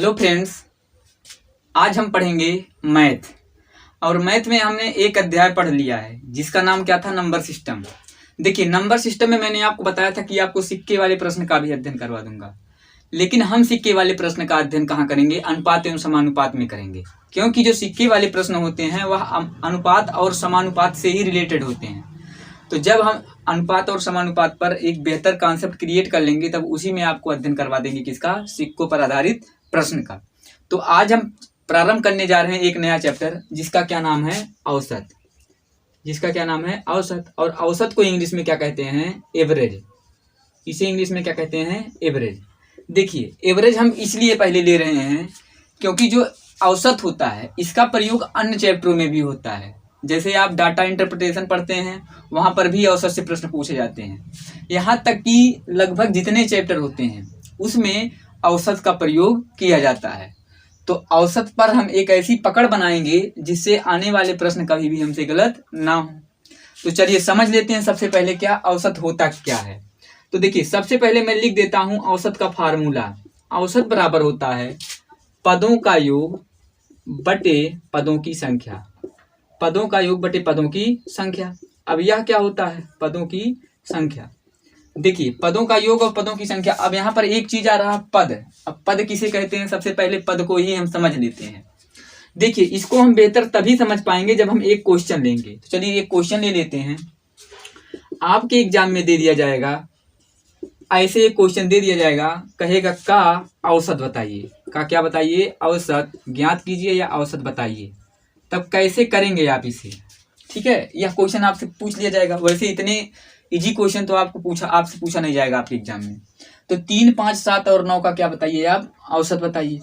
Hello friends, आज हम पढ़ेंगे मैथ। और मैथ में हमने एक अध्याय पढ़ लिया है जिसका नाम क्या था, नंबर सिस्टम। देखिए, नंबर सिस्टम में मैंने आपको बताया था कि आपको सिक्के वाले प्रश्न का भी अध्ययन करवा दूंगा, लेकिन हम सिक्के वाले प्रश्न का अध्ययन कहाँ करेंगे, अनुपात एवं समानुपात में करेंगे। क्योंकि जो सिक्के वाले प्रश्न होते हैं वह अनुपात और समानुपात से ही रिलेटेड होते हैं। तो जब हम अनुपात और समानुपात पर एक बेहतर कॉन्सेप्ट क्रिएट कर लेंगे तब उसी में आपको अध्ययन करवा देंगे किसका, सिक्कों पर आधारित प्रश्न का। तो आज हम प्रारंभ करने जा रहे हैं एक नया चैप्टर जिसका क्या नाम है, औसत। जिसका क्या नाम है, औसत। और औसत को इंग्लिश में क्या कहते हैं, एवरेज। इसे इंग्लिश में क्या कहते हैं, एवरेज। देखिए, एवरेज हम इसलिए पहले ले रहे हैं क्योंकि जो औसत होता है इसका प्रयोग अन्य चैप्टरों में भी होता है। जैसे आप डाटा इंटरप्रिटेशन पढ़ते हैं, वहां पर भी औसत से प्रश्न पूछे जाते हैं। यहाँ तक कि लगभग जितने चैप्टर होते हैं उसमें औसत का प्रयोग किया जाता है। तो औसत पर हम एक ऐसी पकड़ बनाएंगे जिससे आने वाले प्रश्न कभी भी हमसे गलत ना हो। तो चलिए समझ लेते हैं सबसे पहले क्या औसत होता क्या है। तो देखिए, सबसे पहले मैं लिख देता हूं औसत का फार्मूला। औसत बराबर होता है पदों का योग बटे पदों की संख्या। पदों का योग बटे पदों की संख्या। अब यह क्या होता है, पदों की संख्या। देखिए, पदों का योग और पदों की संख्या। अब यहाँ पर एक चीज आ रहा, पद। अब पद किसे कहते हैं, सबसे पहले पद को ही हम समझ लेते हैं। देखिए, इसको हम बेहतर तभी समझ पाएंगे जब हम एक क्वेश्चन लेंगे। तो चलिए एक क्वेश्चन ले लेते हैं। आपके एग्जाम में दे दिया जाएगा, ऐसे एक क्वेश्चन दे दिया जाएगा, कहेगा का औसत बताइए। का क्या बताइए, औसत ज्ञात कीजिए या औसत बताइए। तब कैसे करेंगे आप इसे, ठीक है। यह क्वेश्चन आपसे पूछ लिया जाएगा। वैसे इतने इजी क्वेश्चन तो आपसे पूछा नहीं जाएगा आपके एग्जाम में। तो 3, 5, 7 और 9 का क्या बताइए, आप औसत बताइए।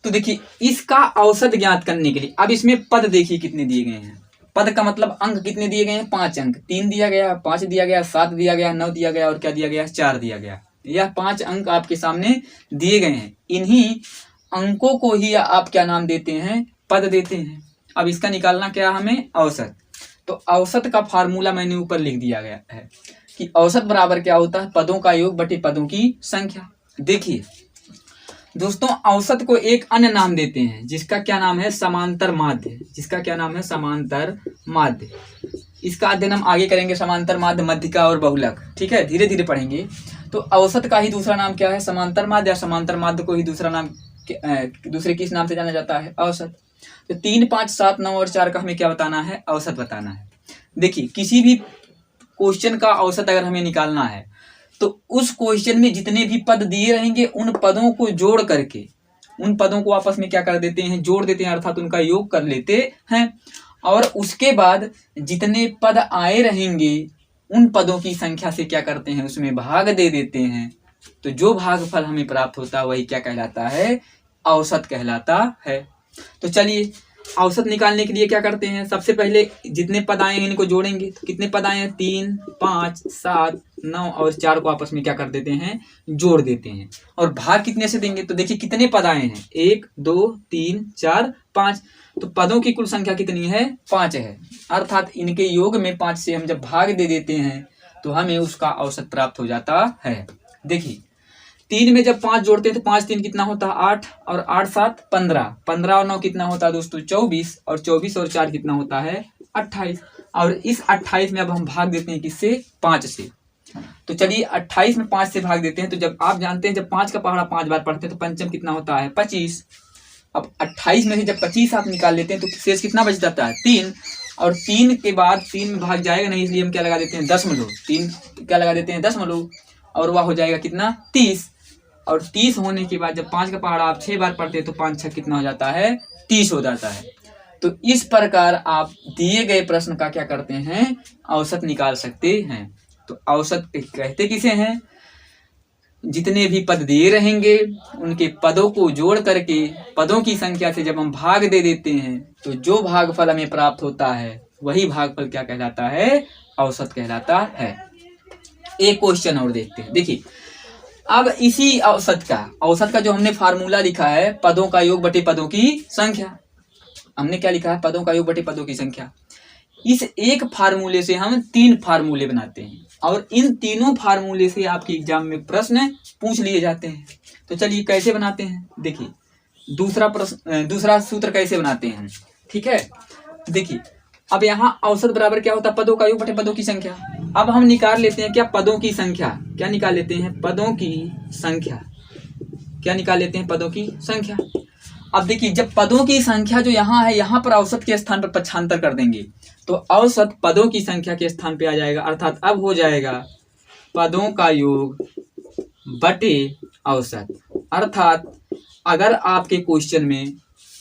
तो देखिए, इसका औसत ज्ञात करने के लिए अब इसमें पद देखिए कितने दिए गए हैं। पद का मतलब अंक कितने दिए गए हैं, 5 अंक। 3 दिया गया, 5 दिया गया, 7 दिया गया, 9 दिया गया और क्या दिया गया, 4 दिया गया। यह 5 अंक आपके सामने दिए गए हैं। इन्हीं अंकों को ही आप क्या नाम देते हैं, पद देते हैं। अब इसका निकालना क्या, हमें औसत। तो औसत का फार्मूला मैंने ऊपर लिख दिया गया है कि औसत बराबर क्या होता है, पदों का योग बटे पदों की संख्या। देखिए दोस्तों, औसत को एक अन्य नाम देते हैं जिसका क्या नाम है, समांतर माध्य। जिसका क्या नाम है, समांतर माध्य। इसका अध्ययन हम आगे करेंगे, समांतर माध्य, मध्यिका और बहुलक, ठीक है, धीरे धीरे पढ़ेंगे। तो औसत का ही दूसरा नाम क्या है, समांतर माध्य। समांतर माध्य को ही दूसरे किस नाम से जाना जाता है, औसत। तो 3, 5, 7, 9 और 4 का हमें क्या बताना है, औसत बताना है। देखिए, किसी भी क्वेश्चन का औसत अगर हमें निकालना है तो उस क्वेश्चन में जितने भी पद दिए रहेंगे उन पदों को जोड़ करके, उन पदों को आपस में क्या कर देते हैं, जोड़ देते हैं, अर्थात उनका योग कर लेते हैं। और उसके बाद जितने पद आए रहेंगे उन पदों की संख्या से क्या करते हैं, उसमें भाग दे देते हैं। तो जो भागफल हमें प्राप्त होता है वही क्या कहलाता है, औसत कहलाता है। तो चलिए औसत निकालने के लिए क्या करते हैं, सबसे पहले जितने पद आए हैं इनको जोड़ेंगे। तो कितने पद आए हैं, 3, 5, 7, 9 और 4 को आपस में क्या कर देते हैं, जोड़ देते हैं। और भाग कितने से देंगे, तो देखिए कितने पद आए हैं, 1, 2, 3, 4, 5। तो पदों की कुल संख्या कितनी है, 5 है। अर्थात इनके योग में 5 से हम जब भाग दे देते हैं तो हमें उसका औसत प्राप्त हो जाता है। देखिए, 3 में जब 5 जोड़ते हैं तो 5, 3 कितना होता है, 8 और 8, 7, 15। 15 और 9 कितना होता है दोस्तों, 24 और 24 और 4 कितना होता है, 28। और इस 28 में अब हम भाग देते हैं किससे, 5 से। तो चलिए 28 में 5 से भाग देते हैं। तो जब आप जानते हैं जब 5 का पहाड़ा 5 बार पढ़ते हैं तो पंचम कितना होता है, 25। अब 28 में से जब 25 आप निकाल लेते हैं तो शेष कितना बच जाता है, 3। और 3 के बाद 3 में भाग जाएगा नहीं, इसलिए हम क्या लगा देते हैं, दशमलव। 3 क्या लगा देते हैं, दशमलव, और वह हो जाएगा कितना, 30। और 30 होने के बाद जब 5 का पहाड़ा आप 6 बार पढ़ते हैं तो 5 6 कितना हो जाता है, 30 हो जाता है। तो इस प्रकार आप दिए गए प्रश्न का क्या करते हैं, औसत निकाल सकते हैं। तो औसत कहते किसे हैं, जितने भी पद दिए रहेंगे उनके पदों को जोड़ करके पदों की संख्या से जब हम भाग दे देते हैं तो जो भागफल हमें प्राप्त होता है वही भागफल क्या कहलाता है, औसत कहलाता है। एक क्वेश्चन और देखते हैं। देखिए, अब इसी औसत का जो हमने फार्मूला लिखा है, पदों का योग बटे पदों की संख्या। हमने क्या लिखा है, पदों का योग बटे पदों की संख्या। इस एक फार्मूले से हम 3 फार्मूले बनाते हैं और इन तीनों फार्मूले से आपके एग्जाम में प्रश्न पूछ लिए जाते हैं। तो चलिए कैसे बनाते हैं, देखिए दूसरा सूत्र कैसे बनाते हैं, ठीक है। देखिए अब यहाँ औसत बराबर क्या होता है, पदों का योग बटे पदों की संख्या। अब हम निकाल लेते हैं क्या, पदों की संख्या। क्या निकाल लेते हैं, पदों की संख्या। क्या निकाल लेते हैं, पदों की संख्या। अब देखिए जब पदों की संख्या जो यहाँ है, यहाँ पर औसत के स्थान पर पक्षांतर कर देंगे तो औसत पदों की संख्या के स्थान पे आ जाएगा, अर्थात अब हो जाएगा पदों का योग बटे औसत। अर्थात अगर आपके क्वेश्चन में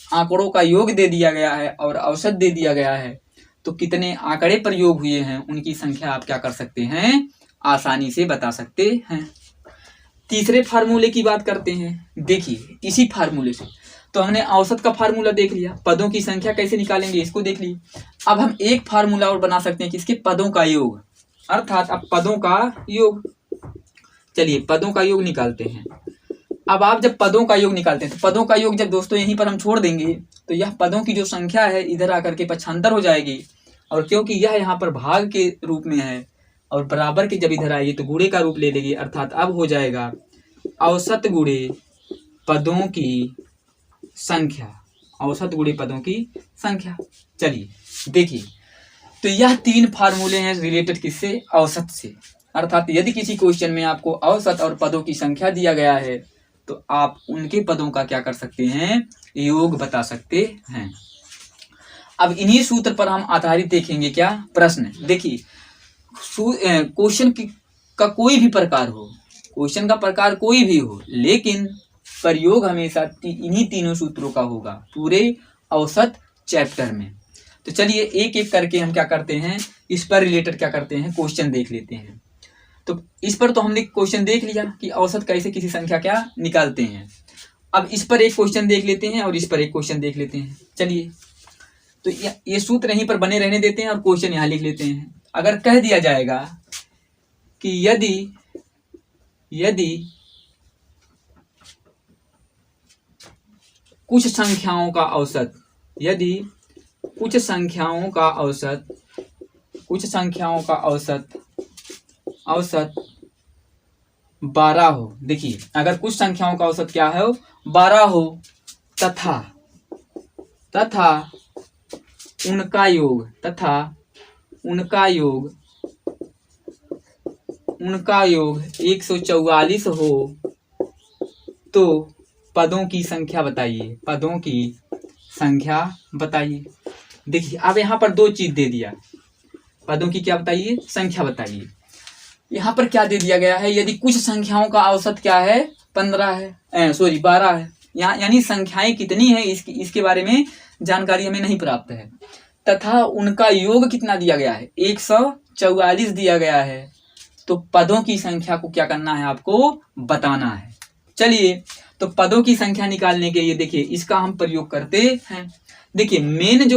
आंकड़ों का योग दे दिया गया है और औसत दे दिया गया है तो कितने आंकड़े पर योग हुए हैं उनकी संख्या आप क्या कर सकते हैं, आसानी से बता सकते हैं। तीसरे फार्मूले की बात करते हैं। देखिए इसी फार्मूले से तो हमने औसत का फार्मूला देख लिया, पदों की संख्या कैसे निकालेंगे इसको देख लिए। अब हम एक फार्मूला और बना सकते हैं किसके, पदों का योग। अर्थात अब पदों का योग, चलिए पदों का योग निकालते हैं। अब आप जब पदों का योग निकालते हैं तो पदों का योग जब दोस्तों यहीं पर हम छोड़ देंगे तो यह पदों की जो संख्या है इधर आकर के पक्षांतर हो जाएगी, और क्योंकि यह यहाँ पर भाग के रूप में है और बराबर के जब इधर आएगी तो गुणे का रूप ले लेगी। अर्थात अब हो जाएगा औसत गुणे पदों की संख्या, औसत गुणे पदों की संख्या। चलिए देखिए तो यह तीन फार्मूले हैं रिलेटेड किससे, औसत से। अर्थात यदि किसी क्वेश्चन में आपको औसत और पदों की संख्या दिया गया है तो आप उनके पदों का क्या कर सकते हैं, योग बता सकते हैं। अब इन्हीं सूत्र पर हम आधारित देखेंगे क्या प्रश्न। देखिए क्वेश्चन का कोई भी प्रकार हो, क्वेश्चन का प्रकार कोई भी हो, लेकिन प्रयोग हमेशा इन्हीं तीनों सूत्रों का होगा पूरे औसत चैप्टर में। तो चलिए एक एक करके हम क्या करते हैं, इस पर रिलेटेड क्या करते हैं, क्वेश्चन देख लेते हैं। तो इस पर तो हमने क्वेश्चन देख लिया कि औसत कैसे किसी संख्या क्या निकालते हैं। अब इस पर एक क्वेश्चन देख लेते हैं और इस पर एक क्वेश्चन देख लेते हैं। चलिए तो ये सूत्र यहीं पर बने रहने देते हैं और क्वेश्चन यहाँ लिख लेते हैं। अगर कह दिया जाएगा कि यदि कुछ संख्याओं का औसत, यदि कुछ संख्याओं का औसत 12 हो। देखिए अगर कुछ संख्याओं का औसत क्या है, 12 हो तथा उनका योग 144 हो तो पदों की संख्या बताइए, पदों की संख्या बताइए। देखिए अब यहाँ पर दो चीज दे दिया, पदों की क्या बताइए, संख्या बताइए। यहाँ पर क्या दे दिया गया है, यदि कुछ संख्याओं का औसत क्या है, 12 है। यहाँ यानी संख्याएं कितनी है इसके बारे में जानकारी हमें नहीं प्राप्त है। तथा उनका योग कितना दिया गया है, 144 दिया गया है। तो पदों की संख्या को क्या करना है, आपको बताना है। चलिए तो पदों की संख्या निकालने के लिए देखिए इसका हम प्रयोग करते हैं। देखिए मेन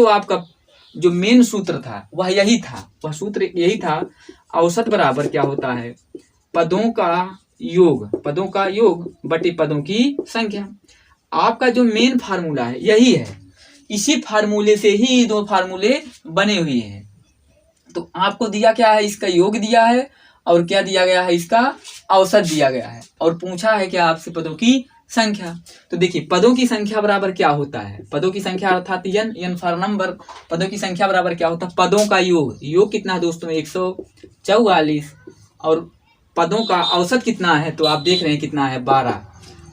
सूत्र था वह यही था, वह सूत्र यही था, औसत बराबर क्या होता है, पदों का योग बटे पदों की संख्या। आपका जो मेन फार्मूला है यही है, इसी फार्मूले से ही दो फार्मूले बने हुए हैं। तो आपको दिया क्या है, इसका योग दिया है और क्या दिया गया है, इसका औसत दिया गया है, और पूछा है क्या आपसे पदों की संख्या। तो देखिए पदों की संख्या बराबर क्या होता है, पदों की संख्या अर्थात n फॉर नंबर, पदों की संख्या बराबर क्या होता है, पदों का योग कितना है दोस्तों, 144, और पदों का औसत कितना है, तो आप देख रहे हैं कितना है, 12।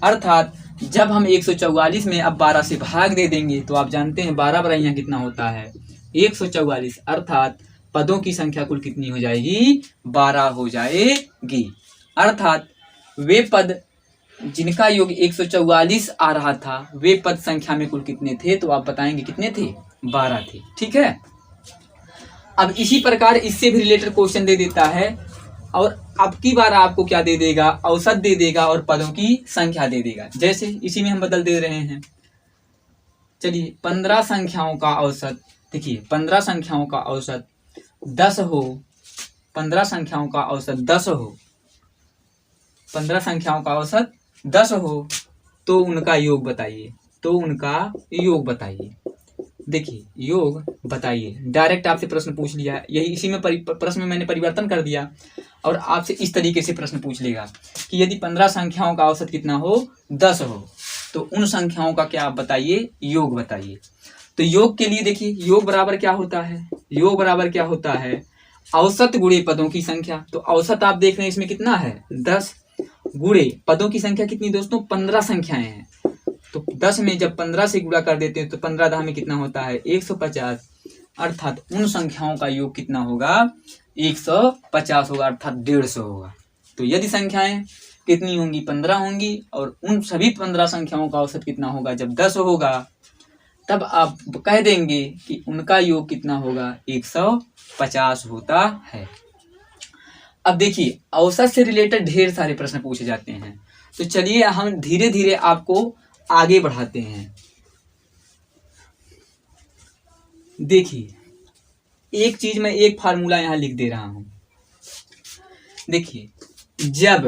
अर्थात जब हम 144 में अब 12 से भाग दे देंगे तो आप जानते हैं 12 बराइयाँ कितना होता है, 144। अर्थात पदों की संख्या कुल कितनी हो जाएगी, 12 हो जाएगी। अर्थात वे पद जिनका योग 144 आ रहा था वे पद संख्या में कुल कितने थे, तो आप बताएंगे कितने थे, 12 थे। ठीक है। अब इसी प्रकार इससे भी रिलेटेड क्वेश्चन दे देता है, और अब की बार आपको क्या दे देगा, औसत दे देगा और पदों की संख्या दे देगा। जैसे इसी में हम बदल दे रहे हैं। चलिए 15 संख्याओं का औसत, देखिए 15 संख्याओं का औसत 10 हो, 15 संख्याओं का औसत 10 हो, 15 संख्याओं का औसत 10 हो तो उनका योग बताइए, देखिए योग बताइए। डायरेक्ट आपसे प्रश्न पूछ लिया, यही इसी में प्रश्न में मैंने परिवर्तन कर दिया और आपसे इस तरीके से प्रश्न पूछ लेगा कि यदि 15 संख्याओं का औसत कितना हो, 10 हो, तो उन संख्याओं का क्या आप बताइए, योग बताइए। तो योग के लिए देखिए, योग बराबर क्या होता है, योग बराबर क्या होता है, औसत गुणे पदों की संख्या। तो औसत आप देख रहे हैं इसमें कितना है 10, गुणे पदों की संख्या कितनी दोस्तों 15 संख्याएं हैं। तो 10 में जब 15 से गुणा कर देते हैं तो 15 10 में कितना होता है 150, अर्थात उन संख्याओं का योग कितना होगा 150 होगा, अर्थात 150 होगा। तो यदि संख्याएं कितनी होंगी 15 होंगी और उन सभी 15 संख्याओं का औसत कितना होगा जब 10 होगा, तब आप कह देंगे कि उनका योग कितना होगा 150 होता है। अब देखिए औसत से रिलेटेड ढेर सारे प्रश्न पूछे जाते हैं, तो चलिए हम धीरे धीरे आपको आगे बढ़ाते हैं। देखिए एक चीज मैं एक फार्मूला यहां लिख दे रहा हूं। देखिए जब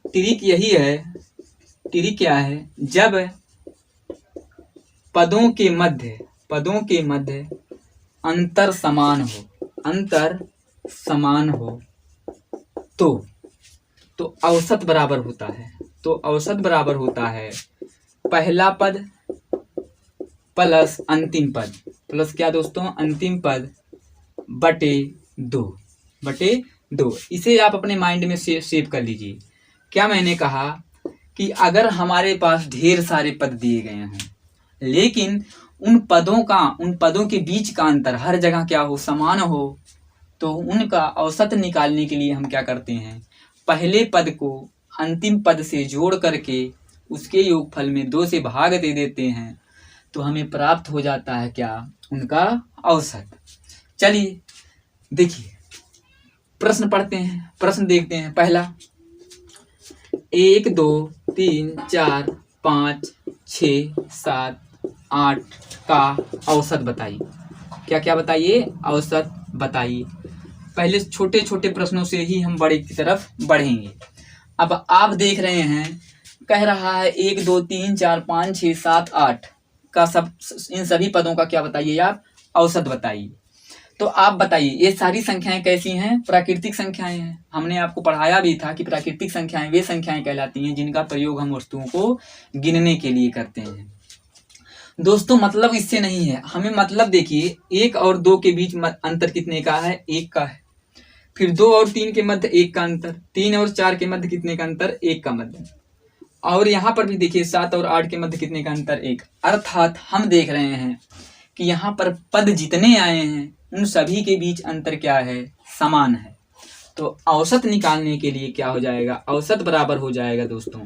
ट्रिक यही है, ट्रिक क्या है, जब पदों के मध्य अंतर समान हो तो औसत बराबर होता है। तो औसत बराबर होता है पहला पद प्लस अंतिम पद, प्लस क्या दोस्तों अंतिम पद बटे 2। इसे आप अपने माइंड में सेव कर लीजिए। क्या मैंने कहा कि अगर हमारे पास ढेर सारे पद दिए गए हों, लेकिन उन पदों के बीच का अंतर हर जगह क्या हो, समान हो, तो उनका औसत निकालने के लिए हम क्या करते हैं, पहले पद को अंतिम पद से जोड़ करके उसके योगफल में 2 से भाग दे देते हैं, तो हमें प्राप्त हो जाता है क्या, उनका औसत। चलिए देखिए प्रश्न पढ़ते हैं, प्रश्न देखते हैं। पहला 1 2 3 4 5 6 7 8 का औसत बताइए। क्या क्या बताइए, औसत बताइए। पहले छोटे छोटे प्रश्नों से ही हम बड़े की तरफ बढ़ेंगे। अब आप देख रहे हैं कह रहा है 1 2 3 4 5 6 7 8 का इन सभी पदों का क्या बताइए आप, औसत बताइए। तो आप बताइए ये सारी संख्याएं कैसी हैं, प्राकृतिक संख्याएं हैं। हमने आपको पढ़ाया भी था कि प्राकृतिक संख्याएं वे संख्याएं कहलाती हैं जिनका प्रयोग हम वस्तुओं को गिनने के लिए करते हैं। दोस्तों मतलब इससे नहीं है, हमें मतलब देखिए 1 और 2 के बीच अंतर कितने का है, 1 का है। फिर 2 और 3 के मध्य 1 का अंतर, 3 और 4 के मध्य कितने का अंतर, 1 का मध्य। और यहाँ पर भी देखिए 7 और 8 के मध्य कितने का अंतर, 1। अर्थात हम देख रहे हैं कि यहाँ पर पद जितने आए हैं उन सभी के बीच अंतर क्या है, समान है। तो औसत निकालने के लिए क्या हो जाएगा, औसत बराबर हो जाएगा दोस्तों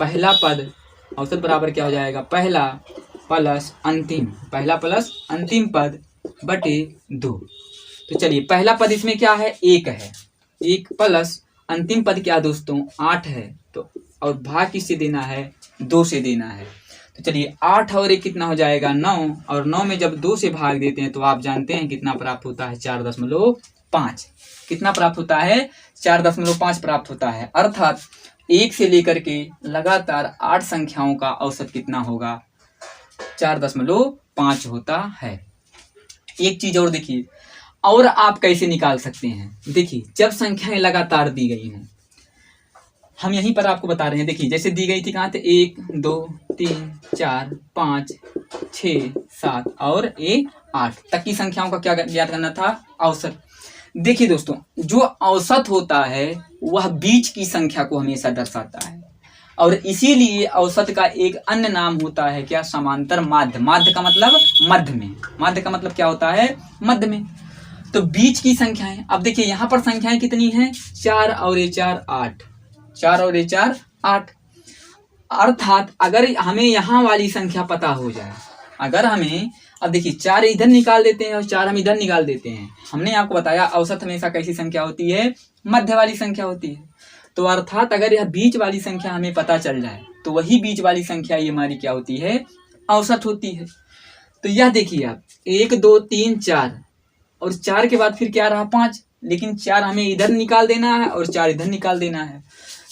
पहला पद, औसत बराबर क्या हो जाएगा, पहला प्लस अंतिम पद बटे 2। तो चलिए पहला पद इसमें क्या है, 1 है, 1 प्लस अंतिम पद क्या दोस्तों 8 है। तो और भाग किससे देना है, 2 से देना है। तो चलिए 8 और 1 कितना हो जाएगा 9, और 9 में जब 2 से भाग देते हैं तो आप जानते हैं कितना प्राप्त होता है 4.5। कितना प्राप्त होता है 4.5 प्राप्त होता है। अर्थात 1 से लेकर के लगातार 8 संख्याओं का औसत कितना होगा, 4.5 होता है। एक चीज और देखिए, और आप कैसे निकाल सकते हैं। देखिए जब संख्याएं लगातार दी गई हों, हम यहीं पर आपको बता रहे हैं। देखिए जैसे दी गई थी कहाँ थे, 1 2 3 4 5 6 7 और 8 तक की संख्याओं का क्या ज्ञात करना था, औसत। देखिए दोस्तों जो औसत होता है वह बीच की संख्या को हमेशा दर्शाता है, और इसीलिए औसत का एक अन्य नाम होता है क्या, समांतर माध्य। माध्य का मतलब मध्य में, माध्य का मतलब क्या होता है, मध्य में। तो बीच की संख्याएं, अब देखिए यहाँ पर संख्याएं कितनी हैं, 4 और 4 8, 4 और 4 8। अर्थात अगर हमें यहाँ वाली संख्या पता हो जाए, अगर हमें, अब देखिए 4 इधर निकाल देते हैं और 4 हम इधर निकाल देते हैं। हमने आपको बताया औसत हमेशा कैसी संख्या होती है, मध्य वाली संख्या होती है। तो अर्थात अगर यह बीच वाली संख्या हमें पता चल जाए तो वही बीच वाली संख्या ये हमारी क्या होती है, औसत होती है। तो यह देखिए आप 1 2 3 4 और 4 के बाद फिर क्या रहा 5, लेकिन 4 हमें इधर निकाल देना है और 4 इधर निकाल देना है।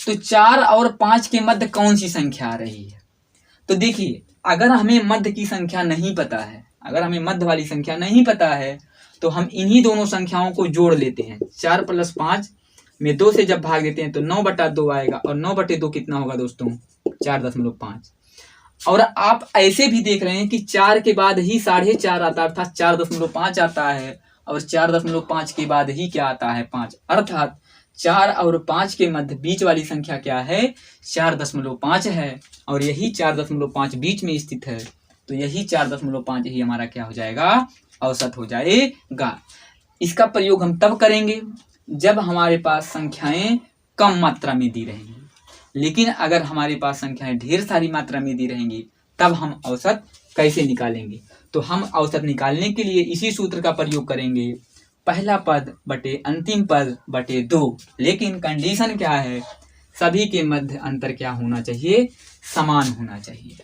तो 4 और 5 के मध्य कौन सी संख्या आ रही है। तो देखिए अगर हमें मध्य की संख्या नहीं पता है, अगर हमें मध्य वाली संख्या नहीं पता है, तो हम इन्हीं दोनों संख्याओं को जोड़ लेते हैं। 4 + 5 में 2 से जब भाग देते हैं तो 9/2 आएगा, और 9/2 कितना होगा दोस्तों, 4.5। और आप ऐसे भी देख रहे हैं कि 4 के बाद ही 4.5 आता है, अर्थात 4.5 आता है, और 4.5 के बाद ही क्या आता है, 5, अर्थात 4 और 5 के मध्य बीच वाली संख्या क्या है, 4.5 है, और यही 4.5 बीच में स्थित है, तो यही 4.5 ही हमारा क्या हो जाएगा, औसत हो जाएगा। इसका प्रयोग हम तब करेंगे जब हमारे पास संख्याएं कम मात्रा में दी रहेंगी, लेकिन अगर हमारे पास संख्याएं ढेर सारी मात्रा में दी रहेंगी तब हम औसत कैसे निकालेंगे। तो हम औसत निकालने के लिए इसी सूत्र का प्रयोग करेंगे, पहला पद बटे अंतिम पद बटे 2, लेकिन कंडीशन क्या है, सभी के मध्य अंतर क्या होना चाहिए, समान होना चाहिए।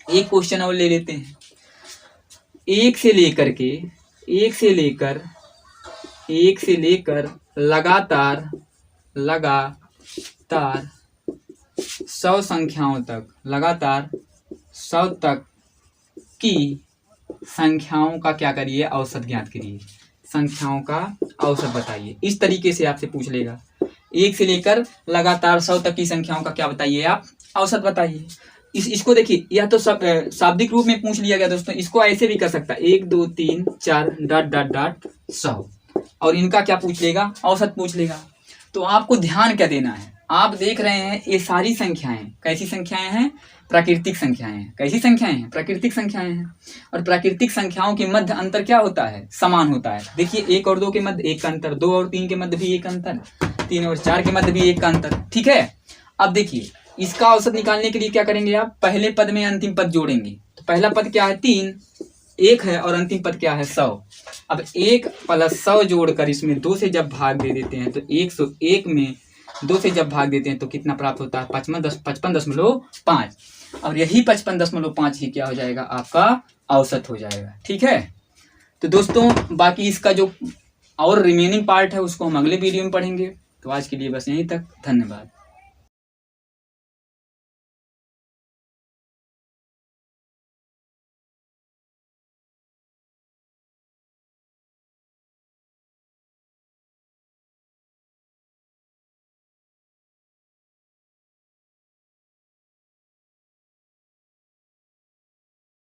एक क्वेश्चन और ले लेते हैं, 1 से लेकर लगातार 100 संख्याओं तक, लगातार 100 तक की संख्याओं का क्या करिए, औसत ज्ञात करिए, संख्याओं का औसत बताइए। इस तरीके से आपसे पूछ लेगा, 1 से लेकर लगातार 100 तक की संख्याओं का क्या बताइए, आप औसत बताइए। इसको देखिए, या तो सब शाब्दिक रूप में पूछ लिया गया दोस्तों, इसको ऐसे भी कर सकता है, 1 2 3 4 ... 100, और इनका क्या पूछ लेगा, औसत पूछ लेगा। तो आपको ध्यान क्या देना है, आप देख रहे हैं ये सारी संख्याएं कैसी संख्याएं हैं, प्राकृतिक संख्याएं हैं। कैसी संख्याएं हैं, प्राकृतिक संख्याएं हैं, और प्राकृतिक संख्याओं के मध्य अंतर क्या होता है, समान होता है। देखिए 1 और 2 के मध्य 1 का अंतर, 2 और 3 के मध्य भी 1 अंतर, 3 और 4 के मध्य भी 1 का अंतर, ठीक है। अब देखिए इसका औसत निकालने के लिए क्या करेंगे, आप पहले पद में अंतिम पद जोड़ेंगे। तो पहला पद क्या है, 3, 1 है, और अंतिम पद क्या है, 100। अब 1 + 100 जोड़कर इसमें 2 से जब भाग दे देते हैं तो 101 में 2 से जब भाग देते हैं तो कितना प्राप्त होता है, 55.5। और यही 55.5 ही क्या हो जाएगा, आपका औसत हो जाएगा, ठीक है। तो दोस्तों बाकी इसका जो और रिमेनिंग पार्ट है उसको हम अगले वीडियो में पढ़ेंगे। तो आज के लिए बस यहीं तक, धन्यवाद।